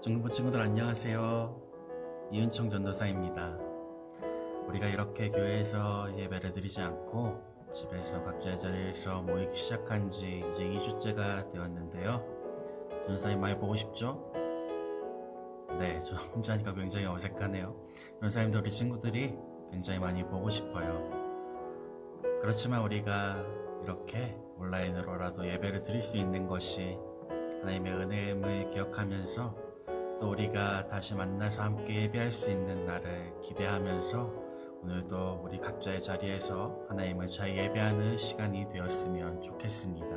중등부 친구들 안녕하세요. 이은총 전도사입니다. 우리가 이렇게 교회에서 예배를 드리지 않고 집에서 각자의 자리에서 모이기 시작한 지 이제 2주째가 되었는데요. 전도사님 많이 보고 싶죠? 네, 저 혼자니까 굉장히 어색하네요. 전도사님도 우리 친구들이 굉장히 많이 보고 싶어요. 그렇지만 우리가 이렇게 온라인으로라도 예배를 드릴 수 있는 것이 하나님의 은혜임을 기억하면서 또 우리가 다시 만나서 함께 예배할 수 있는 날을 기대하면서 오늘도 우리 각자의 자리에서 하나님을 잘 예배하는 시간이 되었으면 좋겠습니다.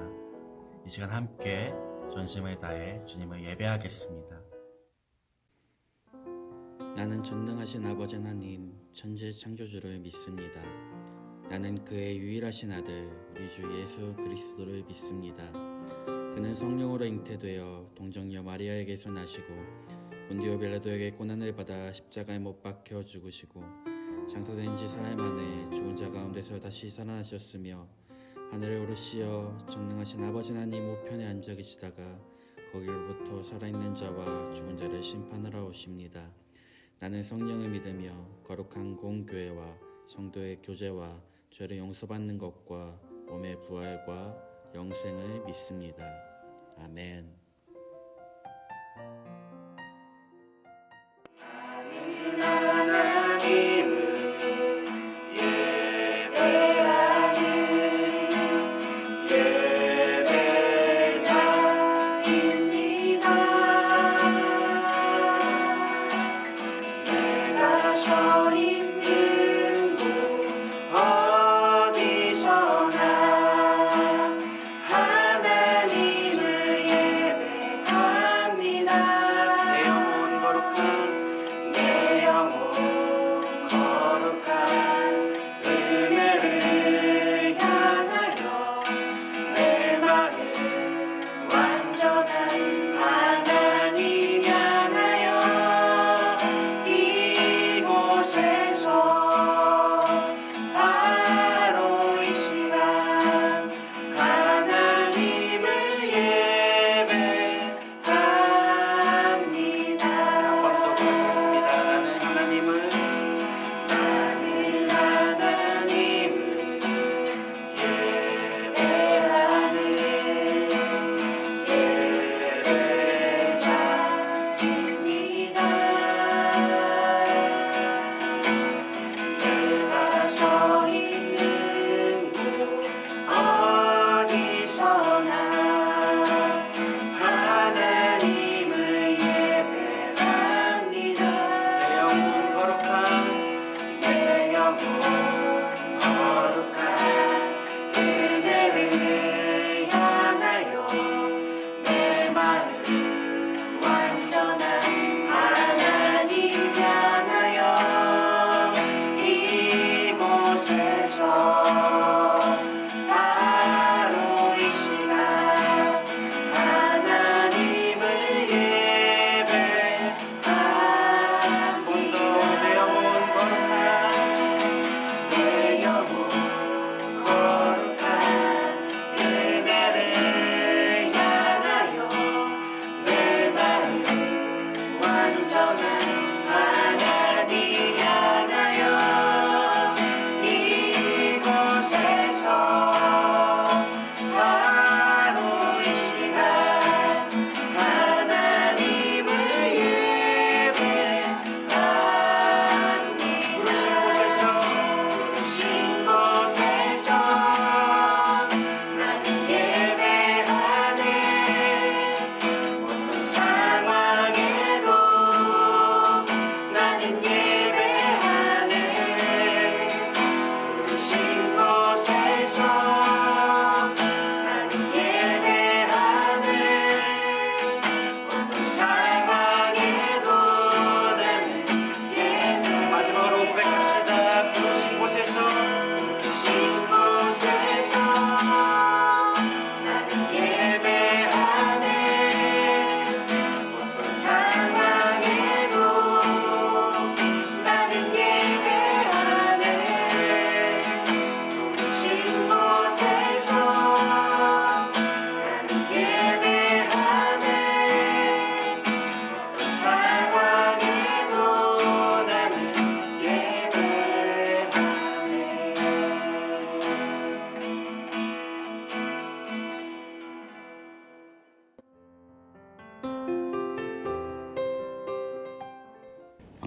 이 시간 함께 전심을 다해 주님을 예배하겠습니다. 나는 전능하신 아버지 하나님 천지 창조주를 믿습니다. 나는 그의 유일하신 아들 우리 주 예수 그리스도를 믿습니다. 그는 성령으로 잉태되어 동정녀 마리아에게서 나시고 본디오 빌라도에게 고난을 받아 십자가에 못 박혀 죽으시고 장사된 지 사흘 만에 죽은 자 가운데서 다시 살아나셨으며 하늘에 오르시어 전능하신 아버지 하나님 우편에 앉아 계시다가 거기로부터 살아있는 자와 죽은 자를 심판하러 오십니다. 나는 성령을 믿으며 거룩한 공교회와 성도의 교제와 죄를 용서받는 것과 몸의 부활과 영생을 믿습니다. 아멘. 하나님을 예배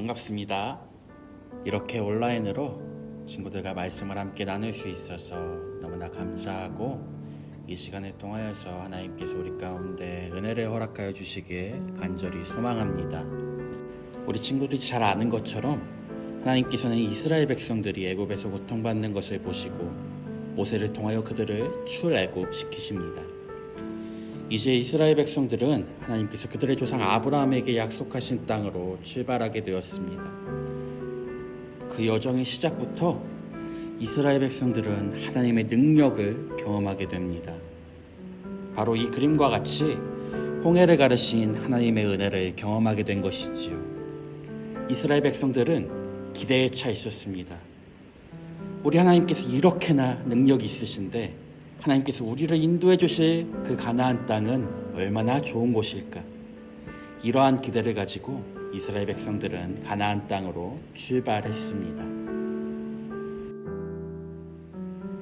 반갑습니다. 이렇게 온라인으로 친구들과 말씀을 함께 나눌 수 있어서 너무나 감사하고, 이 시간을 통하여서 하나님께서 우리 가운데 은혜를 허락하여 주시기에 간절히 소망합니다. 우리 친구들이 잘 아는 것처럼 하나님께서는 이스라엘 백성들이 애굽에서 고통받는 것을 보시고 모세를 통하여 그들을 출애굽 시키십니다. 이제 이스라엘 백성들은 하나님께서 그들의 조상 아브라함에게 약속하신 땅으로 출발하게 되었습니다. 그 여정의 시작부터 이스라엘 백성들은 하나님의 능력을 경험하게 됩니다. 바로 이 그림과 같이 홍해를 가르신 하나님의 은혜를 경험하게 된 것이지요. 이스라엘 백성들은 기대에 차 있었습니다. 우리 하나님께서 이렇게나 능력이 있으신데 하나님께서 우리를 인도해 주실 그 가나안 땅은 얼마나 좋은 곳일까? 이러한 기대를 가지고 이스라엘 백성들은 가나안 땅으로 출발했습니다.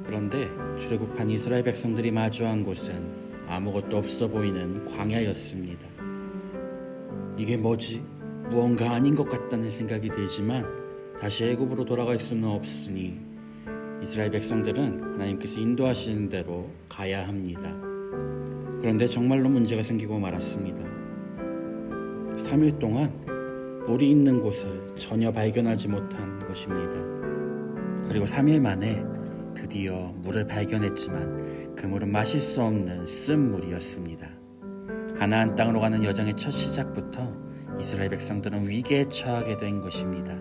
그런데 출애굽한 이스라엘 백성들이 마주한 곳은 아무것도 없어 보이는 광야였습니다. 이게 뭐지? 무언가 아닌 것 같다는 생각이 들지만 다시 애굽으로 돌아갈 수는 없으니 이스라엘 백성들은 하나님께서 인도하시는 대로 가야 합니다. 그런데 정말로 문제가 생기고 말았습니다. 3일 동안 물이 있는 곳을 전혀 발견하지 못한 것입니다. 그리고 3일 만에 드디어 물을 발견했지만 그 물은 마실 수 없는 쓴 물이었습니다. 가나안 땅으로 가는 여정의 첫 시작부터 이스라엘 백성들은 위기에 처하게 된 것입니다.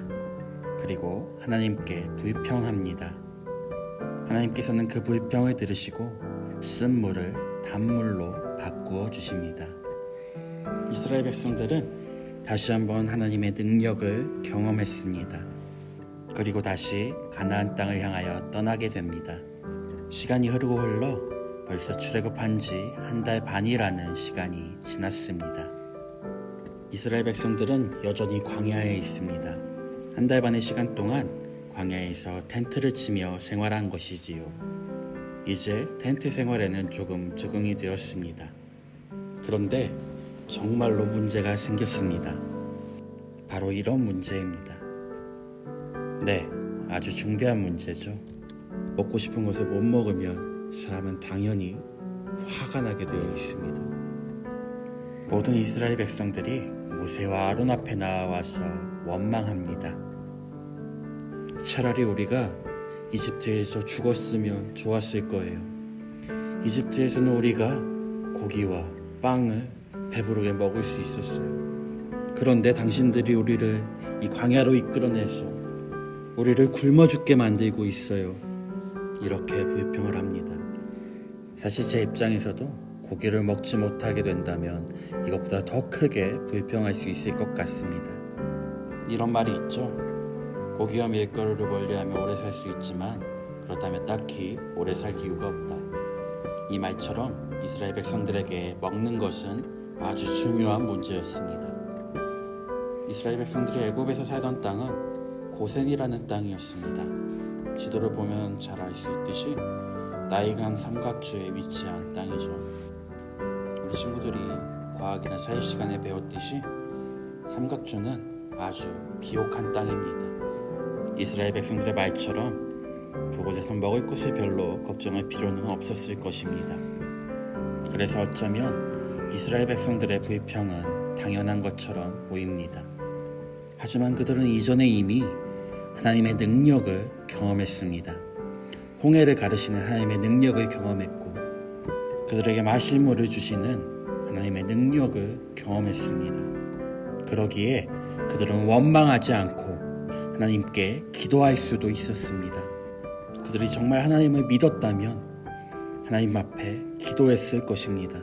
그리고 하나님께 불평합니다. 하나님께서는 그 불평을 들으시고 쓴 물을 단물로 바꾸어 주십니다. 이스라엘 백성들은 다시 한번 하나님의 능력을 경험했습니다. 그리고 다시 가나안 땅을 향하여 떠나게 됩니다. 시간이 흐르고 흘러 벌써 출애굽한 지 1달 반이라는 시간이 지났습니다. 이스라엘 백성들은 여전히 광야에 있습니다. 1달 반의 시간 동안 광야에서 텐트를 치며 생활한 것이지요. 이제 텐트 생활에는 조금 적응이 되었습니다. 그런데 정말로 문제가 생겼습니다. 바로 이런 문제입니다. 네, 아주 중대한 문제죠. 먹고 싶은 것을 못 먹으면 사람은 당연히 화가 나게 되어 있습니다. 모든 이스라엘 백성들이 모세와 아론 앞에 나와서 원망합니다. 차라리 우리가 이집트에서 죽었으면 좋았을 거예요. 이집트에서는 우리가 고기와 빵을 배부르게 먹을 수 있었어요. 그런데 당신들이 우리를 이 광야로 이끌어내서 우리를 굶어 죽게 만들고 있어요. 이렇게 불평을 합니다. 사실 제 입장에서도 고기를 먹지 못하게 된다면 이것보다 더 크게 불평할 수 있을 것 같습니다. 이런 말이 있죠. 고기와 밀가루를 멀리하면 오래 살 수 있지만 그렇다면 딱히 오래 살 이유가 없다. 이 말처럼 이스라엘 백성들에게 먹는 것은 아주 중요한 문제였습니다. 이스라엘 백성들이 애굽에서 살던 땅은 고센이라는 땅이었습니다. 지도를 보면 잘 알 수 있듯이 나일강 삼각주에 위치한 땅이죠. 우리 친구들이 과학이나 사회 시간에 배웠듯이 삼각주는 아주 비옥한 땅입니다. 이스라엘 백성들의 말처럼 그곳에서 먹을 것을 별로 걱정할 필요는 없었을 것입니다. 그래서 어쩌면 이스라엘 백성들의 불평은 당연한 것처럼 보입니다. 하지만 그들은 이전에 이미 하나님의 능력을 경험했습니다. 홍해를 가르시는 하나님의 능력을 경험했고 그들에게 마실 물을 주시는 하나님의 능력을 경험했습니다. 그러기에 그들은 원망하지 않고 하나님께 기도할 수도 있었습니다. 그들이 정말 하나님을 믿었다면 하나님 앞에 기도했을 것입니다.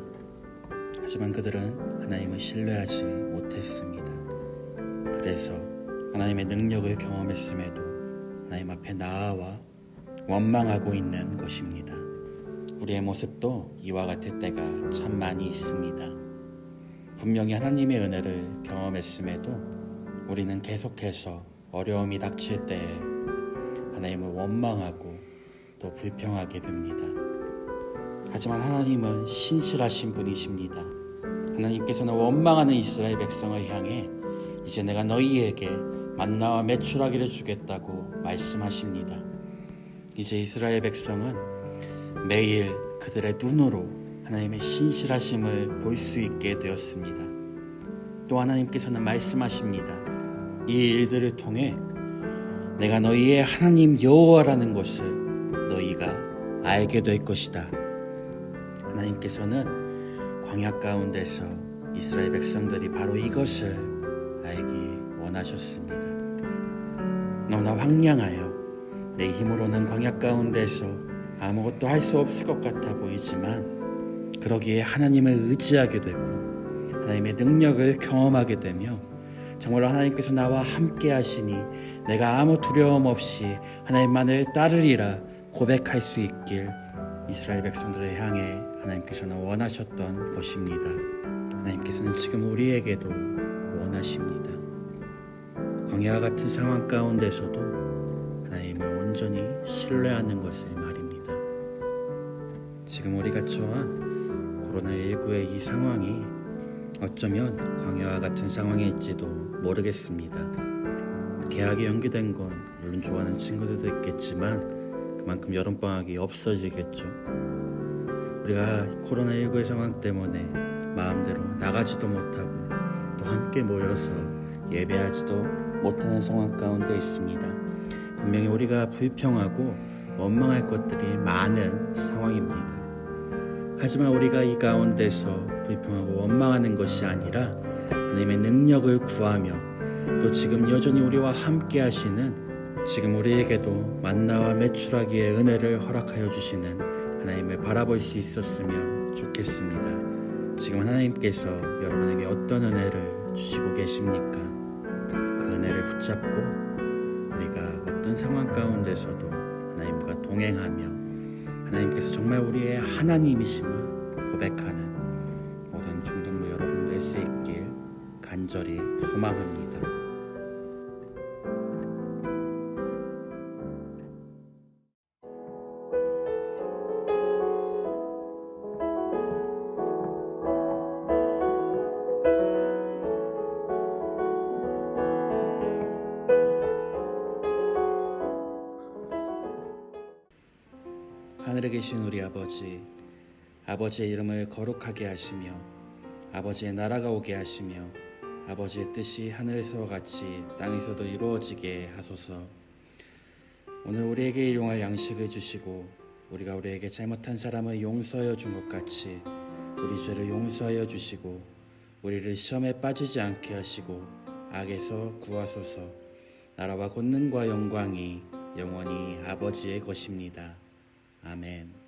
하지만 그들은 하나님을 신뢰하지 못했습니다. 그래서 하나님의 능력을 경험했음에도 하나님 앞에 나아와 원망하고 있는 것입니다. 우리의 모습도 이와 같을 때가 참 많이 있습니다. 분명히 하나님의 은혜를 경험했음에도 우리는 계속해서 어려움이 닥칠 때에 하나님을 원망하고 또 불평하게 됩니다. 하지만 하나님은 신실하신 분이십니다. 하나님께서는 원망하는 이스라엘 백성을 향해 이제 내가 너희에게 만나와 메추라기를 주겠다고 말씀하십니다. 이제 이스라엘 백성은 매일 그들의 눈으로 하나님의 신실하심을 볼 수 있게 되었습니다. 또 하나님께서는 말씀하십니다. 이 일들을 통해 내가 너희의 하나님 여호와라는 것을 너희가 알게 될 것이다. 하나님께서는 광야 가운데서 이스라엘 백성들이 바로 이것을 알기 원하셨습니다. 너무나 황량하여 내 힘으로는 광야 가운데서 아무것도 할 수 없을 것 같아 보이지만 그러기에 하나님을 의지하게 되고 하나님의 능력을 경험하게 되며 정말로 하나님께서 나와 함께 하시니 내가 아무 두려움 없이 하나님만을 따르리라 고백할 수 있길 이스라엘 백성들을 향해 하나님께서는 원하셨던 것입니다. 하나님께서는 지금 우리에게도 원하십니다. 광야와 같은 상황 가운데서도 하나님을 온전히 신뢰하는 것을 말입니다. 지금 우리가 처한 코로나19의 이 상황이 어쩌면 광야와 같은 상황일지도 모르겠습니다. 개학이 연기된 건 물론 좋아하는 친구들도 있겠지만 그만큼 여름방학이 없어지겠죠. 우리가 코로나19의 상황 때문에 마음대로 나가지도 못하고 또 함께 모여서 예배하지도 못하는 상황 가운데 있습니다. 분명히 우리가 불평하고 원망할 것들이 많은 상황입니다. 하지만 우리가 이 가운데서 불평하고 원망하는 것이 아니라 하나님의 능력을 구하며 또 지금 여전히 우리와 함께 하시는 지금 우리에게도 만나와 메추라기의 은혜를 허락하여 주시는 하나님을 바라볼 수 있었으면 좋겠습니다. 지금 하나님께서 여러분에게 어떤 은혜를 주시고 계십니까? 그 은혜를 붙잡고 우리가 어떤 상황 가운데서도 하나님과 동행하며 하나님께서 정말 우리의 하나님이심을 고백하는 모든 중등부 여러분 될 수 있길 간절히 소망합니다. 하늘에 계신 우리 아버지, 아버지의 이름을 거룩하게 하시며 아버지의 나라가 오게 하시며 아버지의 뜻이 하늘에서와 같이 땅에서도 이루어지게 하소서. 오늘 우리에게 일용할 양식을 주시고 우리가 우리에게 잘못한 사람을 용서하여 준 것 같이 우리 죄를 용서하여 주시고 우리를 시험에 빠지지 않게 하시고 악에서 구하소서. 나라와 권능과 영광이 영원히 아버지의 것입니다. 아멘.